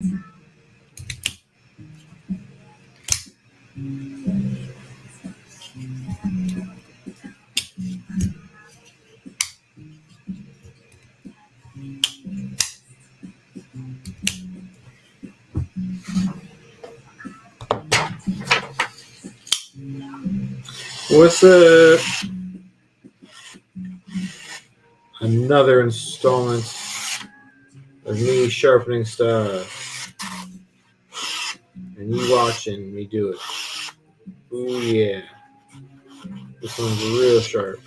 What's up? Another installment of me sharpening stuff. And you watching me do it. Ooh, yeah. This one's real sharp.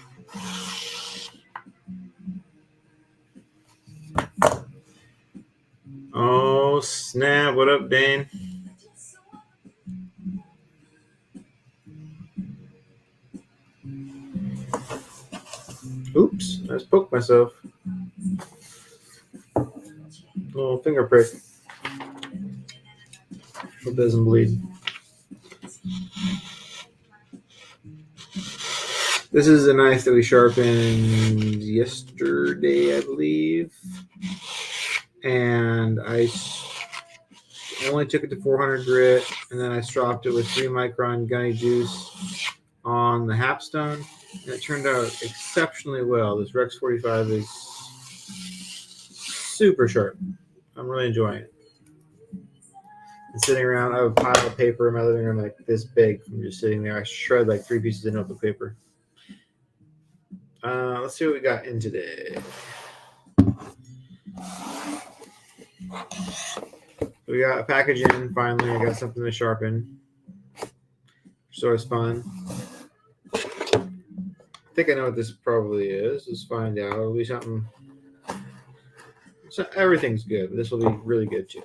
Oh, snap. What up, Dane? Oops. I just poked myself. Little finger prick. Hope it doesn't bleed. This is a knife that we sharpened yesterday, I believe. And I only took it to 400 grit, and then I stropped it with 3-micron gunny juice on the Hapstone, and it turned out exceptionally well. This Rex 45 is super sharp. I'm really enjoying it. And sitting around, I have a pile of paper in my living room like this big from just sitting there. I shred like 3 pieces of notebook paper. Let's see what we got in today. We got a package in, finally. I got something to sharpen. So it's fun. I think I know what this probably is. Let's find out. It'll be something. So everything's good, but this will be really good too.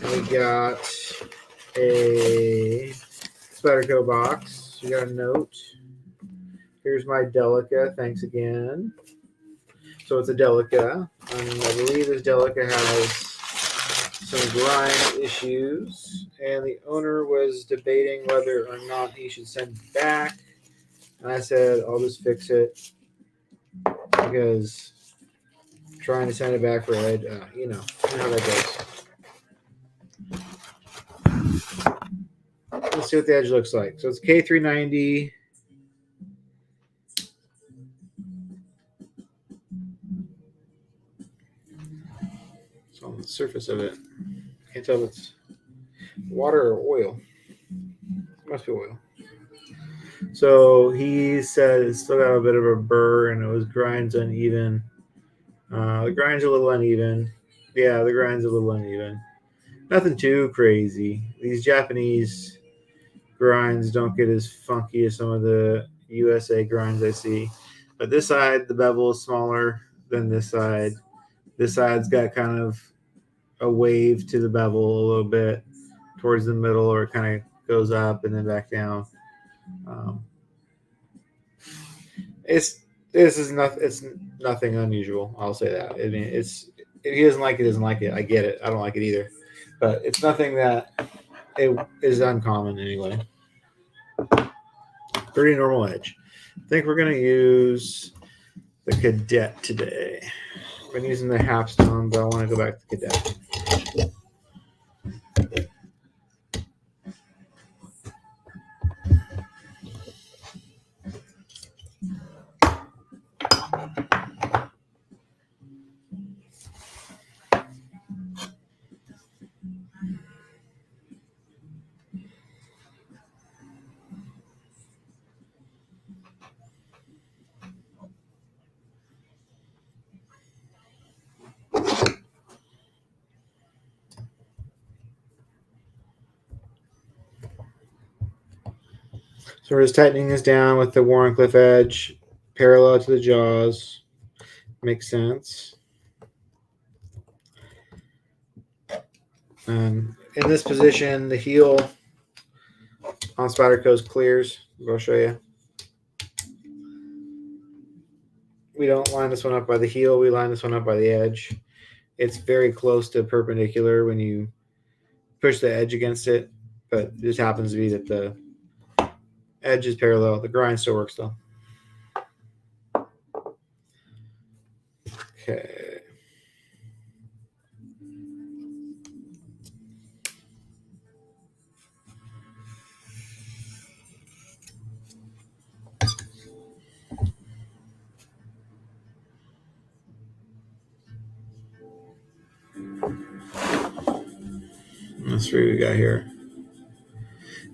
We got a Spyderco box. We got a note. Here's my Delica. Thanks again. So it's a Delica. I believe this Delica has some grind issues, and the owner was debating whether or not he should send it back. And I said, I'll just fix it because trying to send it back for Ed, you know how that goes. Let's see what the edge looks like. So it's K390. It's on the surface of it. Can't tell if it's water or oil. It must be oil. So he said it's still got a bit of a burr and it was grinds uneven. The grind's a little uneven. Yeah, the grind's a little uneven. Nothing too crazy. These Japanese grinds don't get as funky as some of the USA grinds I see. But this side, the bevel is smaller than this side. This side's got kind of a wave to the bevel a little bit towards the middle, or it kind of goes up and then back down. It's nothing unusual. I'll say that. I mean, if he doesn't like it, doesn't like it. I get it. I don't like it either. But it's nothing that it is uncommon anyway. Pretty normal edge. I think we're going to use the Cadet today. I've been using the Hapstone, but I want to go back to the Cadet. So we're just tightening this down with the Warncliffe edge, parallel to the jaws. Makes sense. In this position, the heel on Spyderco's clears. I'll show you. We don't line this one up by the heel. We line this one up by the edge. It's very close to perpendicular when you push the edge against it, but it just happens to be that the edge is parallel. The grind still works though. Okay. Let's see what we got here.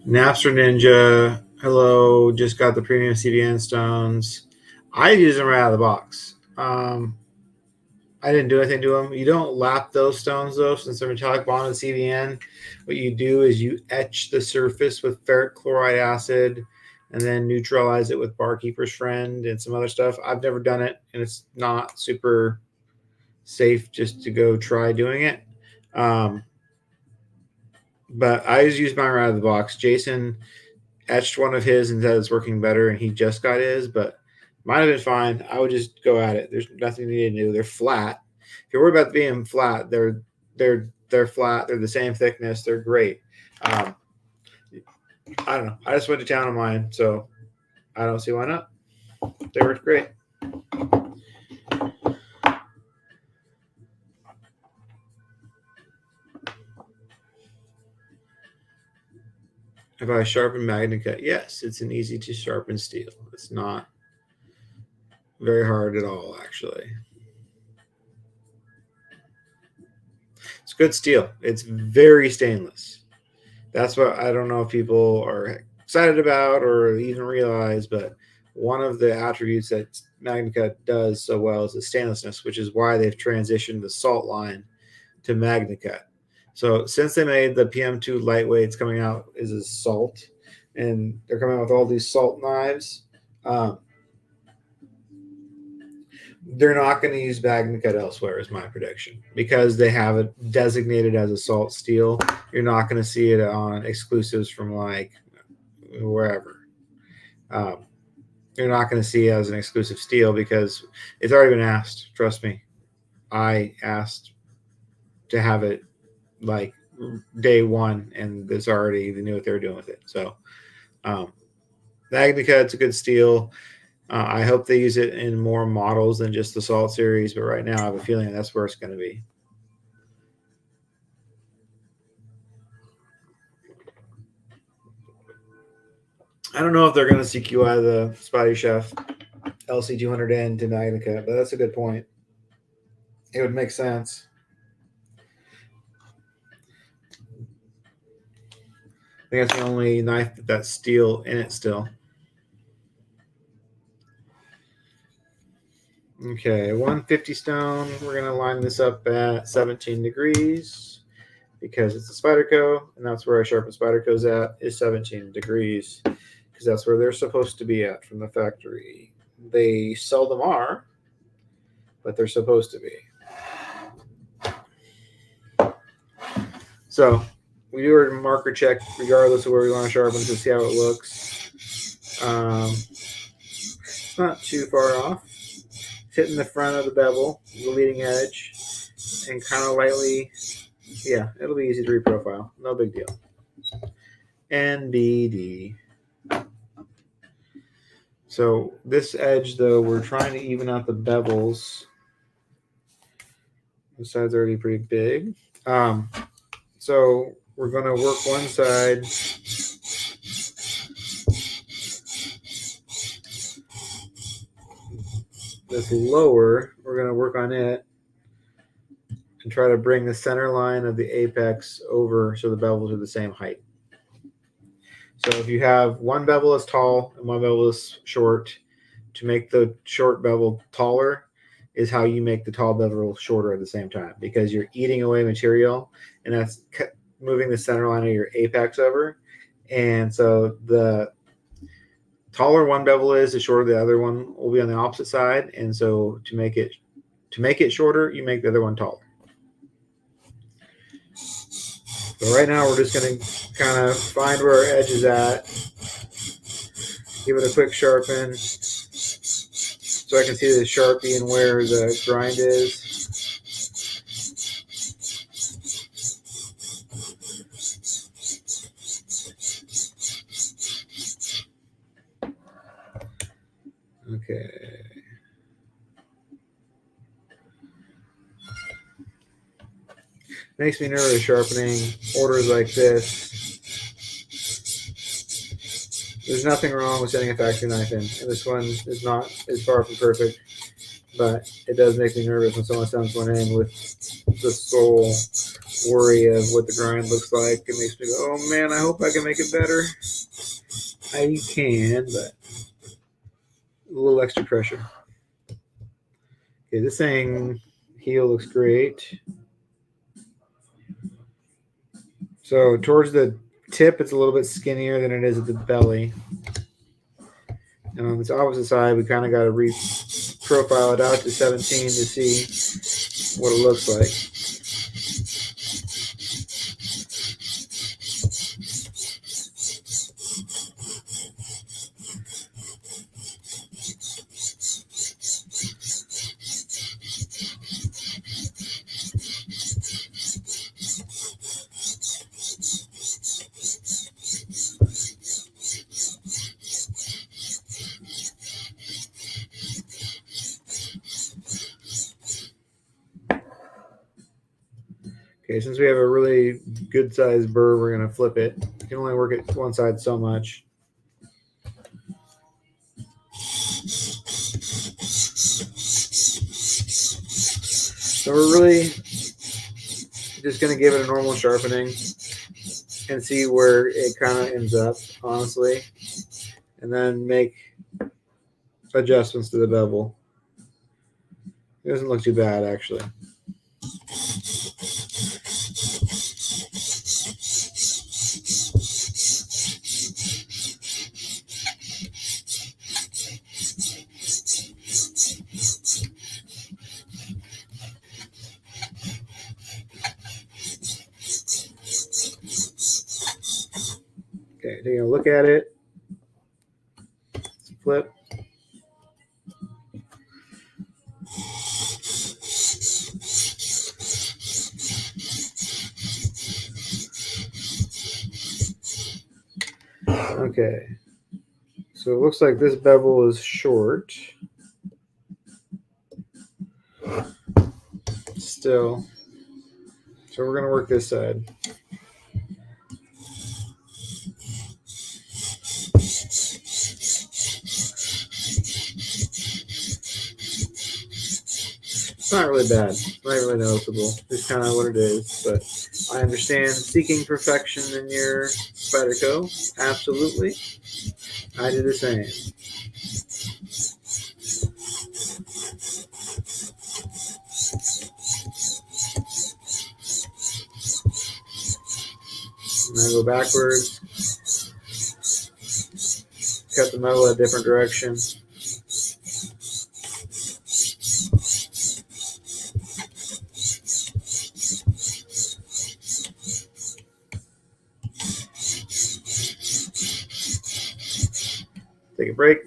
Napster Ninja. Hello. Just got the premium CBN stones. I use them right out of the box. I didn't do anything to them. You don't lap those stones though, since they're metallic bonded CBN. What you do is you etch the surface with ferric chloride acid, and then neutralize it with Barkeeper's Friend and some other stuff. I've never done it, and it's not super safe just to go try doing it. But I just use mine right out of the box. Jason etched one of his and said it's working better, and he just got his, but might have been fine. I would just go at it. There's nothing you need to do. They're flat. If you're worried about being flat, they're flat. They're the same thickness. They're great. I don't know. I just went to town on mine, so I don't see why not. They worked great. Have I sharpened Magnica? Yes, it's an easy to sharpen steel. It's not very hard at all, actually. It's good steel. It's very stainless. That's what I don't know if people are excited about or even realize, but one of the attributes that Magnica does so well is the stainlessness, which is why they've transitioned the salt line to Magnica. So since they made the PM2 lightweights coming out is a salt, and they're coming out with all these salt knives, they're not going to use Magnica elsewhere, is my prediction, because they have it designated as a salt steel. You're not going to see it on exclusives from like wherever. You're not going to see it as an exclusive steel because it's already been asked. Trust me, I asked to have it like day one, and it's already they knew what they were doing with it. So, Magnica, it's a good steel. I hope they use it in more models than just the Salt series, but right now I have a feeling that's where it's going to be. I don't know if they're going to CQI the Spotty Chef LC200N to Magnica, but that's a good point. It would make sense. I think that's the only knife that's steel in it still. Okay, 150 stone. We're going to line this up at 17 degrees because it's a Spyderco, and that's where I sharpen Spydercos at, is 17 degrees, because that's where they're supposed to be at from the factory. They seldom are, but they're supposed to be. So we do a marker check regardless of where we want to sharpen to see how it looks. It's not too far off. It's hitting the front of the bevel, the leading edge, and kind of lightly, yeah, it'll be easy to reprofile. No big deal. NBD. So this edge, though, we're trying to even out the bevels. This side's already pretty big. So we're going to work one side. This lower, we're going to work on it and try to bring the center line of the apex over so the bevels are the same height. So if you have one bevel is tall and one bevel is short, to make the short bevel taller is how you make the tall bevel shorter at the same time, because you're eating away material, and that's moving the center line of your apex over. And so the taller one bevel is, the shorter the other one will be on the opposite side. And so to make it shorter, you make the other one taller. So right now we're just going to kind of find where our edge is at, give it a quick sharpen so I can see the Sharpie and where the grind is. Okay. Makes me nervous sharpening orders like this. There's nothing wrong with setting a factory knife in, and this one is far from perfect, but it does make me nervous when someone sends one in with the sole worry of what the grind looks like. It makes me go, oh man, I hope I can make it better. I can, but a little extra pressure. Okay, this thing heel looks great. So towards the tip, it's a little bit skinnier than it is at the belly. And on this opposite side, we kind of got to profile it out to 17 to see what it looks like. Okay, since we have a really good sized burr, we're going to flip it. You can only work it one side so much. So we're really just going to give it a normal sharpening and see where it kind of ends up, honestly, and then make adjustments to the bevel. It doesn't look too bad, actually. Okay, taking a look at it. Flip. Okay, so it looks like this bevel is short. Still. So we're going to work this side. It's not really bad. It's not really noticeable. It's kind of what it is. But I understand seeking perfection in your Spyderco. Absolutely. I do the same. I'm going to go backwards. Cut the metal a different direction. Take a break.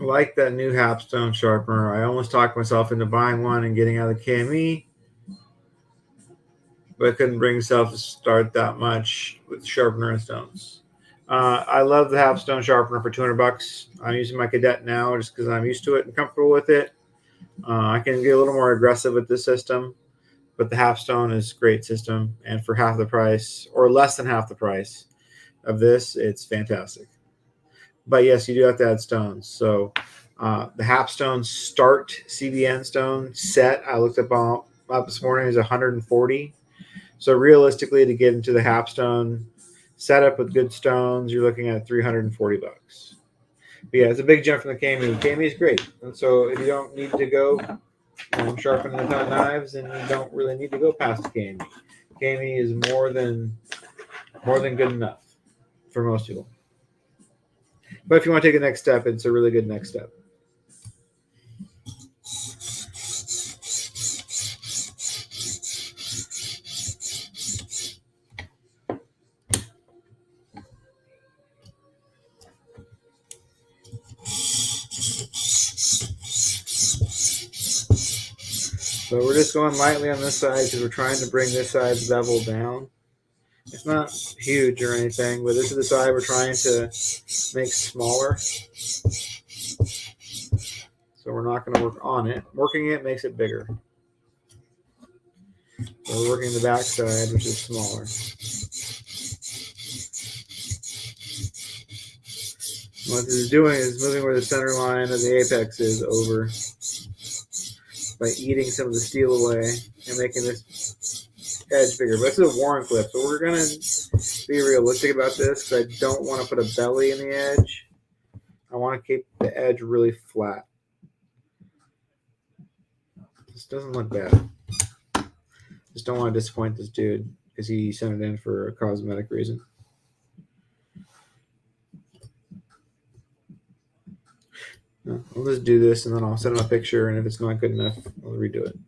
I like that new Hapstone sharpener. I almost talked myself into buying one and getting out of the KME, but I couldn't bring myself to start that much with sharpener and stones. I love the Hapstone sharpener for $200. I'm using my Cadet now just because I'm used to it and comfortable with it. I can get a little more aggressive with this system, but the Hapstone is a great system, and for half the price or less than half the price of this, it's fantastic. But yes, you do have to add stones. So the Hapstone Start CBN stone set I looked up this morning is 140. So realistically, to get into the Hapstone setup with good stones, you're looking at $340. But yeah, it's a big jump from the KME. KME is great, and so if you don't need to go sharpen a ton of knives, then you don't really need to go past the KME. KME is more than good enough for most people. But if you want to take the next step, it's a really good next step. So we're just going lightly on this side because we're trying to bring this side's bevel down. It's not huge or anything, but this is the side we're trying to make smaller. So we're not going to work on it. Working it makes it bigger. So we're working the back side, which is smaller. What this is doing is moving where the center line of the apex is over by eating some of the steel away and making this edge bigger. But this is a Warren clip, so we're going to be realistic about this because I don't want to put a belly in the edge. I want to keep the edge really flat. This doesn't look bad. Just don't want to disappoint this dude because he sent it in for a cosmetic reason. No, I'll just do this and then I'll send him a picture, and if it's not good enough, I'll redo it.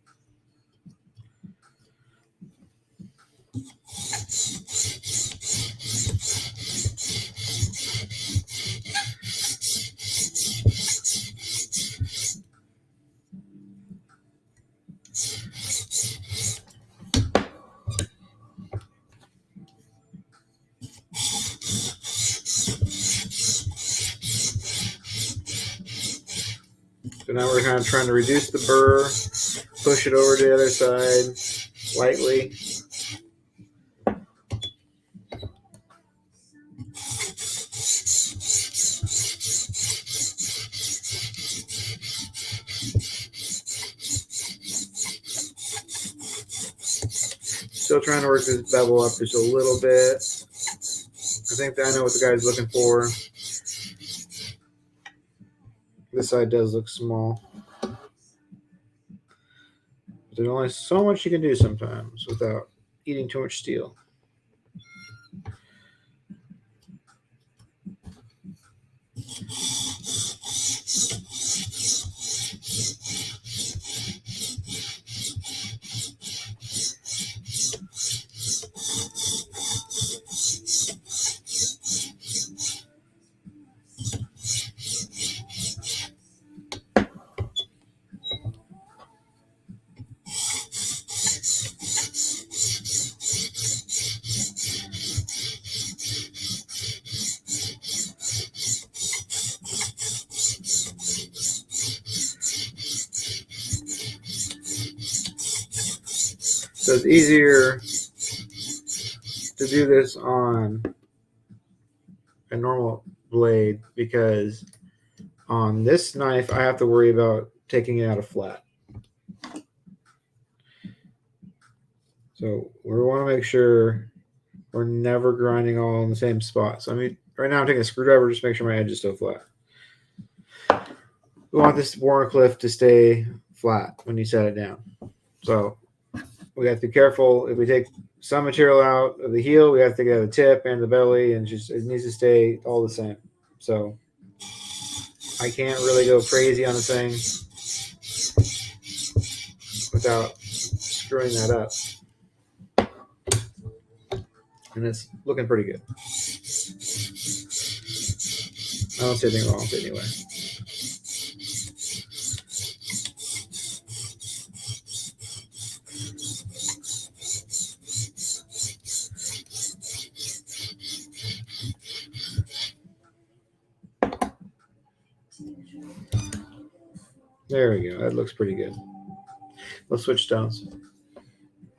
So now we're kind of trying to reduce the burr, push it over to the other side lightly. Still trying to work this bevel up just a little bit. I think that I know what the guy's looking for. This side does look small. But there's only so much you can do sometimes without eating too much steel. So it's easier to do this on a normal blade because on this knife I have to worry about taking it out of flat. So we want to make sure we're never grinding all in the same spot. So I mean, right now I'm taking a screwdriver just to make sure my edge is still flat. We want this Warncliffe to stay flat when you set it down. So we have to be careful. If we take some material out of the heel, we have to get the tip and the belly, and just it needs to stay all the same. So I can't really go crazy on the thing without screwing that up. And it's looking pretty good. I don't see anything wrong with it anyway. There we go. That looks pretty good. Let's switch stones.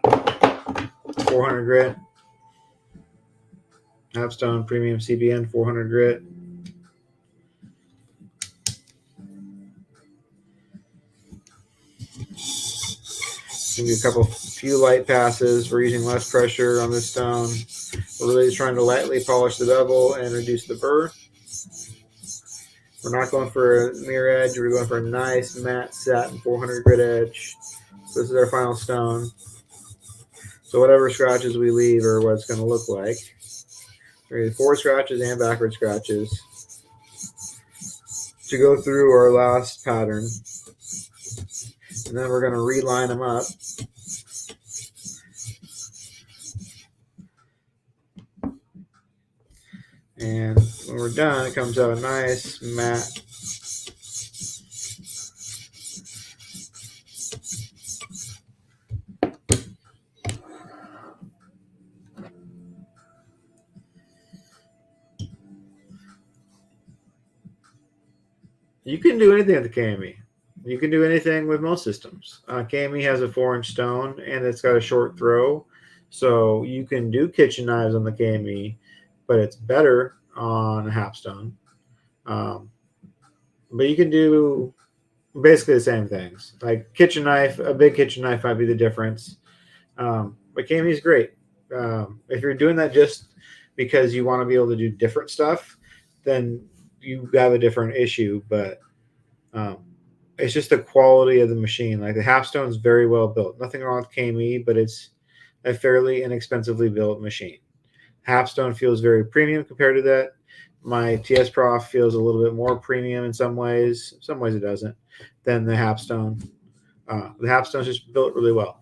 400 grit. Half-stone premium CBN 400 grit. Maybe a few light passes. We're using less pressure on this stone. We're really just trying to lightly polish the bevel and reduce the burr. We're not going for a mirror edge. We're going for a nice matte satin 400 grit edge. So this is our final stone. So whatever scratches we leave are what it's going to look like. We're going to do 4 scratches and backward scratches to go through our last pattern. And then we're going to reline them up. And when we're done, it comes out nice, matte. You can do anything with the KME. You can do anything with most systems. KME has a 4-inch stone and it's got a short throw, so you can do kitchen knives on the KME, but it's better on a half stone. But you can do basically the same things. Like kitchen knife, a big kitchen knife might be the difference. But KME is great. If you're doing that just because you want to be able to do different stuff, then you have a different issue. But it's just the quality of the machine. Like the Halfstone is very well built. Nothing wrong with KME, but it's a fairly inexpensively built machine. Halfstone feels very premium compared to that. My TS Prof feels a little bit more premium in some ways. Some ways it doesn't. Than the Halfstone. The Halfstone is just built really well.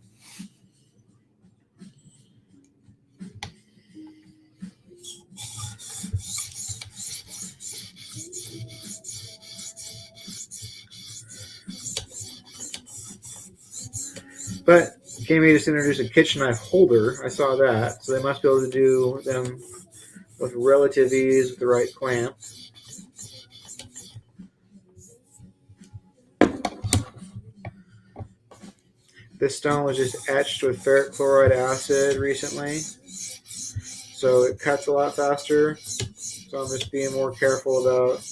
But KME just introduced a kitchen knife holder. I saw that, so they must be able to do them with relative ease with the right clamp. This stone was just etched with ferric chloride acid recently, so it cuts a lot faster. So I'm just being more careful about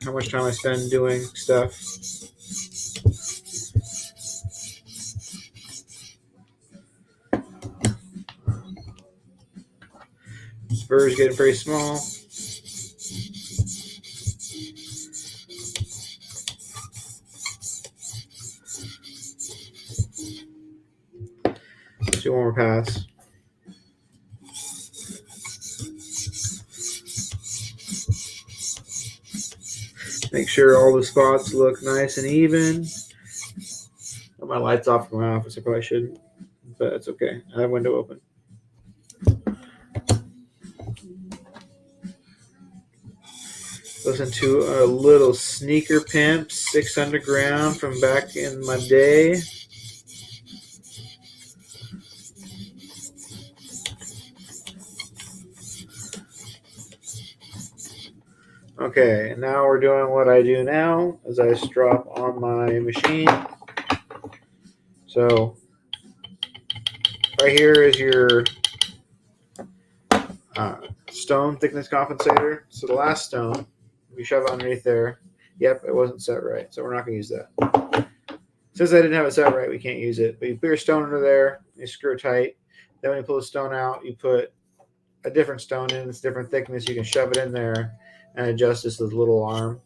how much time I spend doing stuff. Burr's getting pretty small. Let's do one more pass. Make sure all the spots look nice and even. Got my lights off in my office. I probably shouldn't, but it's okay. I have a window open. Listen to a little Sneaker Pimp 6 Underground from back in my day. Okay, and now we're doing what I do now as I strop on my machine. So right here is your stone thickness compensator. So the last stone, we shove it underneath there. Yep, it wasn't set right, so we're not going to use that. Since I didn't have it set right, we can't use it. But you put your stone under there, you screw it tight. Then when you pull the stone out, you put a different stone in. It's different thickness. You can shove it in there and adjust this with a little arm.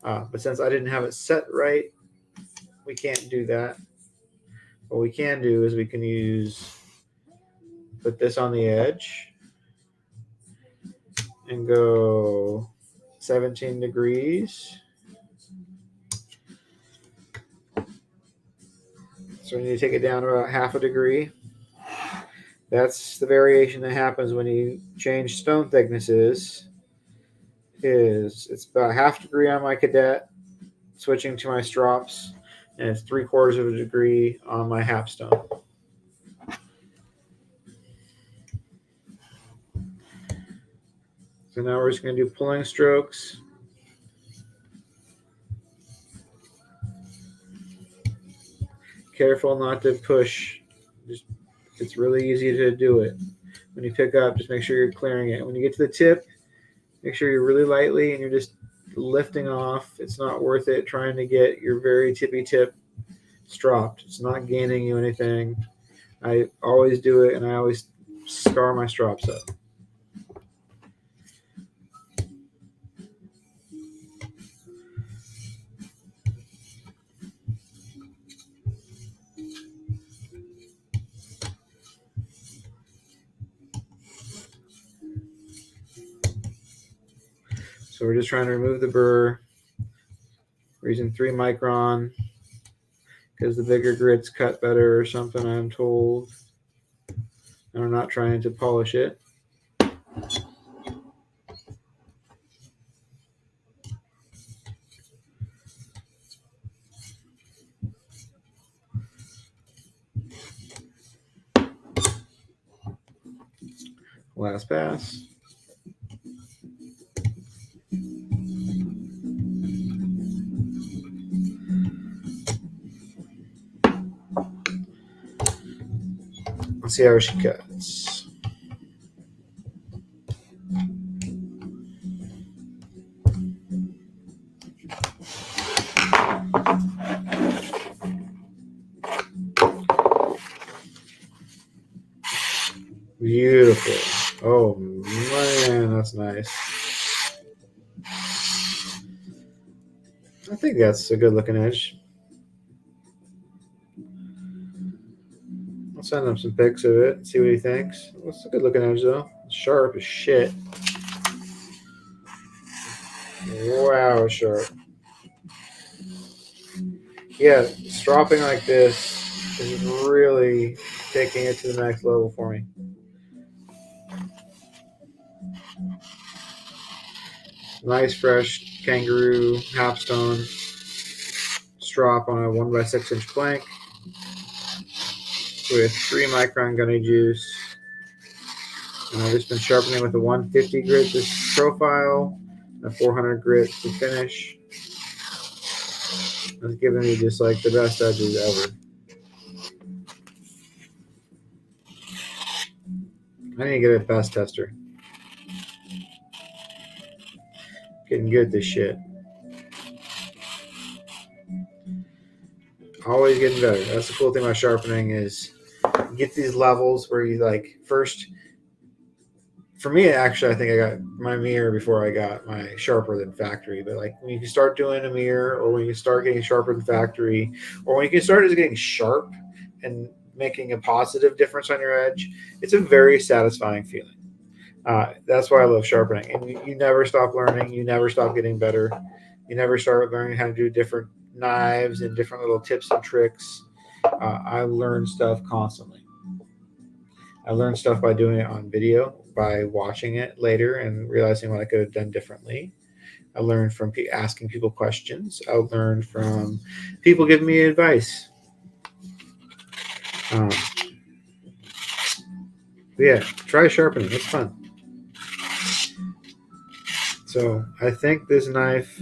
But since I didn't have it set right, we can't do that. What we can do is we can put this on the edge and go 17 degrees. So we need to take it down about half a degree. That's the variation that happens when you change stone thicknesses. It's about half a degree on my cadet, switching to my strops, and it's 3/4 of a degree on my halfstone. So now we're just going to do pulling strokes. Careful not to push. It's really easy to do it. When you pick up, just make sure you're clearing it. When you get to the tip, make sure you're really lightly and you're just lifting off. It's not worth it trying to get your very tippy tip stropped. It's not gaining you anything. I always do it, and I always scar my strops up. So we're just trying to remove the burr. We're using 3 micron because the bigger grits cut better or something, I'm told. And I'm not trying to polish it. Last pass. Let's see how she cuts. Beautiful. Oh man, that's nice. I think that's a good looking edge. I'll send him some pics of it and see what he thinks. It's a good looking edge though. It's sharp as shit. Wow, sharp. Yeah, stropping like this is really taking it to the next level for me. Nice fresh kangaroo halfstone strop on a 1x6 inch plank with 3 micron gunny juice. And I've just been sharpening with a 150 grit this profile, a 400 grit to finish. It's giving me just like the best edges ever. I need to get a best tester. Getting good at this shit. Always getting better. That's the cool thing about sharpening is you get these levels where you like first. For me, actually, I think I got my mirror before I got my sharper than factory. But like when you can start doing a mirror, or when you start getting sharper than factory, or when you can start just getting sharp and making a positive difference on your edge, it's a very satisfying feeling. That's why I love sharpening. And you never stop learning. You never stop getting better. You never start learning how to do different knives and different little tips and tricks. I learn stuff constantly. I learned stuff by doing it on video, by watching it later and realizing what I could have done differently. I learned from asking people questions. I learned from people giving me advice. Um, yeah, try sharpening. It's fun. So I think this knife,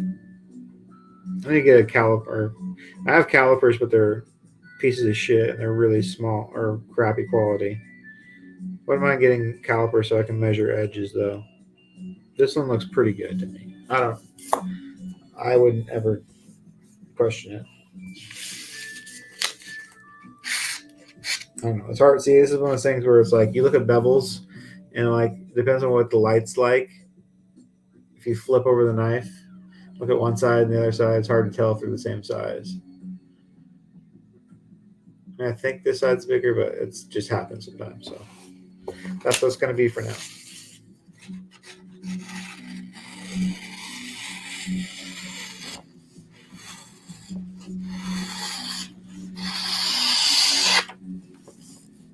I need to get a caliper. I have calipers, but they're pieces of shit and they're really small or crappy quality. Wouldn't mind getting calipers so I can measure edges though. This one looks pretty good to me. I wouldn't ever question it. I don't know. It's hard. See, this is one of those things where it's like you look at bevels, and like depends on what the light's like. If you flip over the knife, look at one side and the other side. It's hard to tell if they're the same size. And I think this side's bigger, but it just happens sometimes. So that's what it's going to be for now.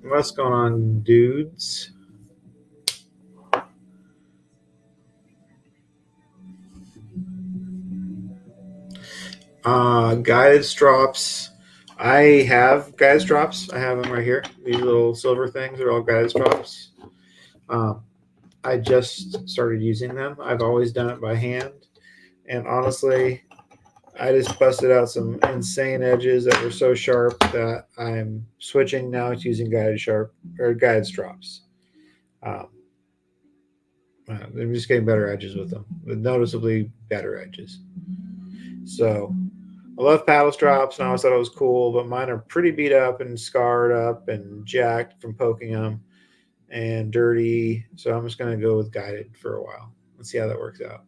What's going on, dudes? Guided strops. I have guided strops. I have them right here. These little silver things are all guided strops. I just started using them. I've always done it by hand. And honestly, I just busted out some insane edges that were so sharp that I'm switching now to using guided strops. Um, I'm just getting better edges with them, with noticeably better edges. So I love paddle strops, and I always thought it was cool, but mine are pretty beat up and scarred up and jacked from poking them and dirty. So I'm just going to go with guided for a while. Let's see how that works out.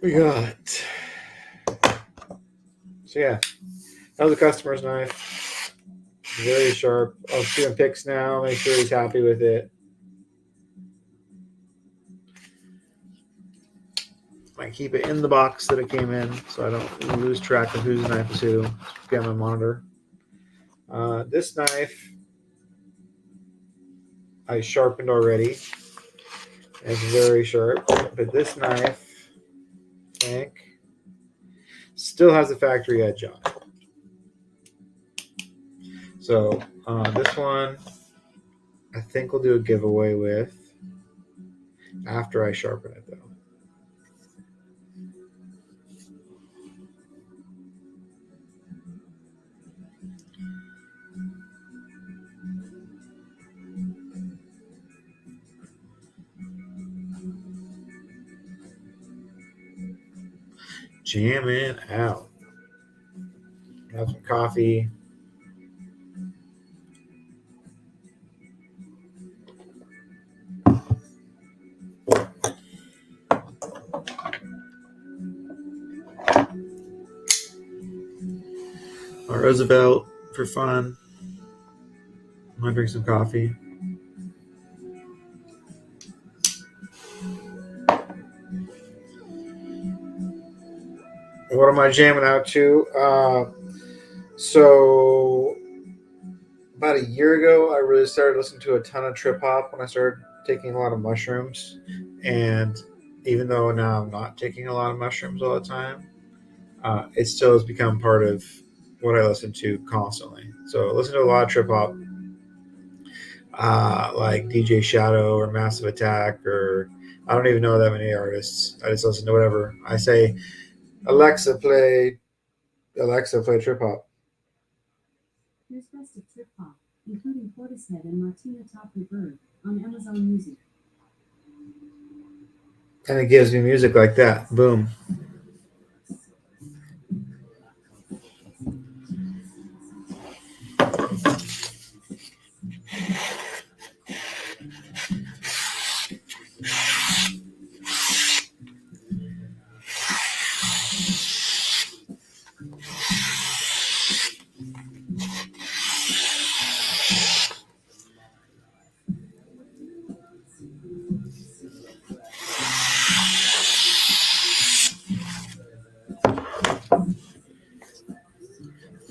We got. So yeah, that was a customer's knife. Very sharp. I'll shoot him pics now. Make sure he's happy with it. I keep it in the box that it came in, so I don't lose track of whose knife is who. Get my monitor. This knife I sharpened already. It's very sharp, but this knife, I think, still has a factory edge on it. So this one, I think we'll do a giveaway with after I sharpen it, though. jamming out. Have some coffee. A Roosevelt for fun. I'm gonna drink some coffee. What am I jamming out to? So about a year ago, I really started listening to a ton of trip hop when I started taking a lot of mushrooms. And even though now I'm not taking a lot of mushrooms all the time, it still has become part of what I listen to constantly. So I listen to a lot of trip hop, like DJ Shadow or Massive Attack, or I don't even know that many artists. I just listen to whatever. I say, Alexa, play trip hop. Here's best of trip hop, including Portishead and Martina Topley Bird on Amazon Music. And it gives me music like that. Boom.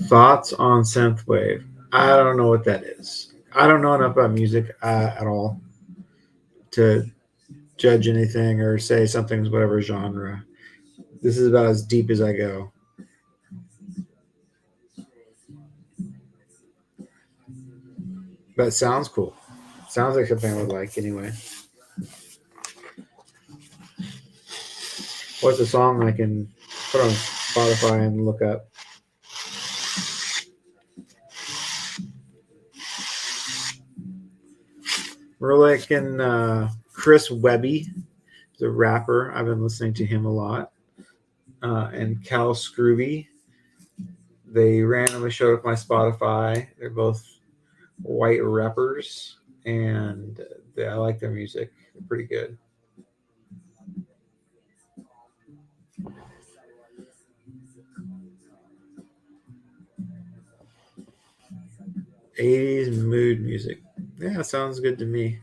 Thoughts on synthwave? I don't know what that is. I don't know enough about music at all to judge anything or say something's whatever genre. This is about as deep as I go. But it sounds cool. Sounds like something I would like anyway. What's a song I can put on Spotify and look up? We're liking Chris Webby, the rapper. I've been listening to him a lot. And Cal Scrooby. They randomly showed up my Spotify. They're both white rappers, and I like their music. They're pretty good. '80s mood music. Yeah, sounds good to me.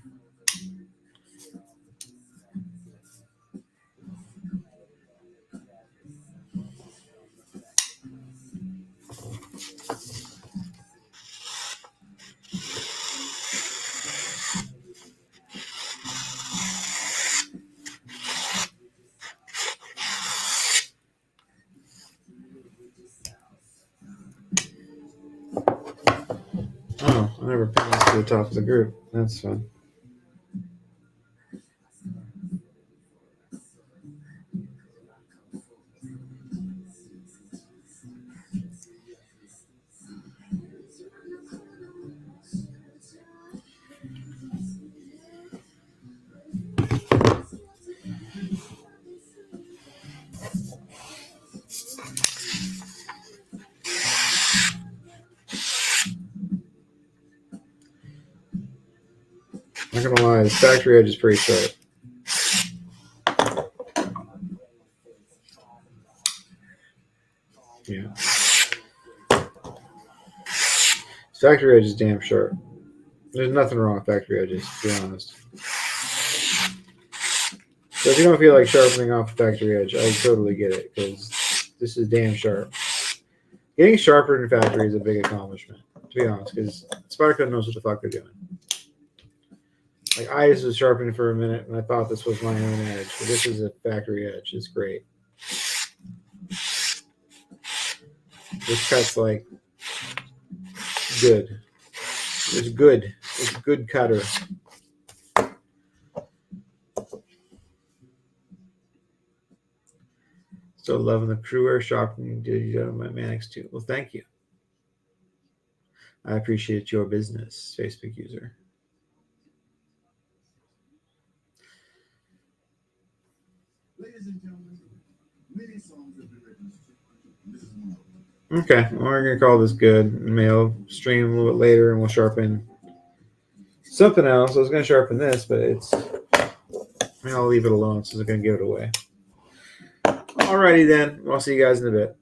Oh, I never pinned this to the top of the group. That's fun. Not gonna lie, the factory edge is pretty sharp. Yeah, factory edge is damn sharp. There's nothing wrong with factory edges, to be honest. So if you don't feel like sharpening off a factory edge, I totally get it because this is damn sharp. Getting sharper in factory is a big accomplishment, to be honest, because Sparkle knows what the fuck they're doing. Like I just was sharpening for a minute, and I thought this was my own edge, but this is a factory edge. It's great. This cut's like good. It's good. It's good cutter. Still loving the Crew sharpening. You did my Manix too. Well, thank you. I appreciate your business, Facebook user. Ladies and gentlemen, Okay, well, we're gonna call this good. Maybe I'll stream a little bit later, and we'll sharpen something else. I was gonna sharpen this, but it's. Maybe I'll leave it alone since I'm gonna give it away. Alrighty then. I'll see you guys in a bit.